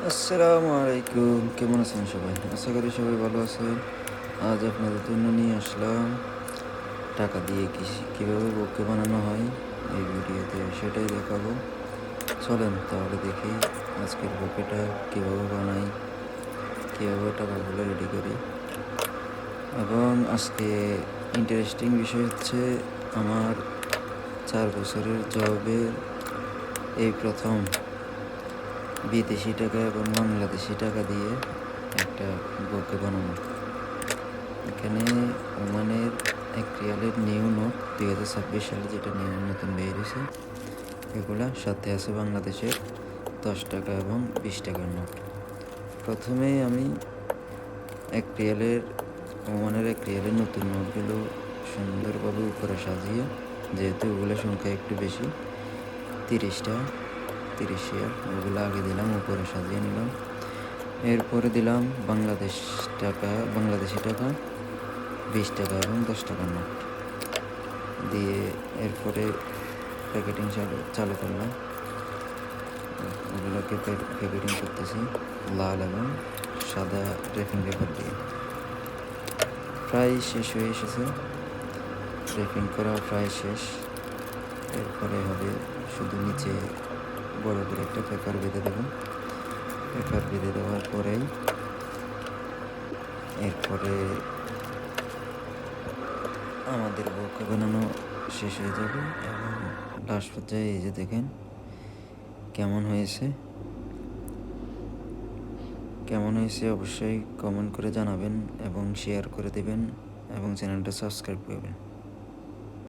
আসসালামু আলাইকুম, কেমন আছেন সবাই? আশা করি সবাই ভালো আছেন। আজ আপনাদের জন্য নিয়ে আসলাম টাকা দিয়ে কীভাবে বোকে বানানো হয় এই ভিডিওতে সেটাই দেখাবো। চলেন তাহলে দেখি আজকের বোকেটা কীভাবে বানাই, কীভাবে টাকাগুলো রেডি করি। এবং আজকে ইন্টারেস্টিং বিষয় হচ্ছে আমার 4 বছরের জবের এই প্রথম বিদেশি টাকা এবং বাংলাদেশি টাকা দিয়ে একটা বোকে বানানো। এখানে ওমানের 1 রিয়ালের নিউ নোট 2026 সালে যেটা নতুন বের হয়েছে এগুলা, সাথে আছে বাংলাদেশের 10 টাকা এবং 20 টাকার নোট। প্রথমে আমি 1 রিয়ালের ওমানের 1 রিয়ালের নতুন নোটগুলো সুন্দরভাবে উপরে সাজিয়ে, যেহেতু ওগুলোর সংখ্যা একটু বেশি 30টা 30 রিয়াল, ওগুলো আগে দিলাম, উপরে সাজিয়ে নিলাম। এরপরে দিলাম বাংলাদেশি টাকা 20 টাকা এবং 10 টাকার নোট দিয়ে এরপরে প্যাকেটিং চালু করলাম। ওগুলোকে প্যাকেটিং করতেছি লাল এবং সাদা র্যাপিং পেপার দিয়ে। প্রায় শেষ হয়ে এসেছে, র্যাপিং করা প্রায় শেষ। এরপরে হবে শুধু নিচে বড় করে একটা পেপার বেঁধে দেব। পেপার বেঁধে দেওয়ার পরেই এরপরে আমাদের বোকে বানানো শেষ হয়ে যাবে এবং লাস্ট পর্যায়ে এই যে দেখেন কেমন হয়েছে অবশ্যই কমেন্ট করে জানাবেন এবং শেয়ার করে দেবেন এবং চ্যানেলটা সাবস্ক্রাইব করবেন।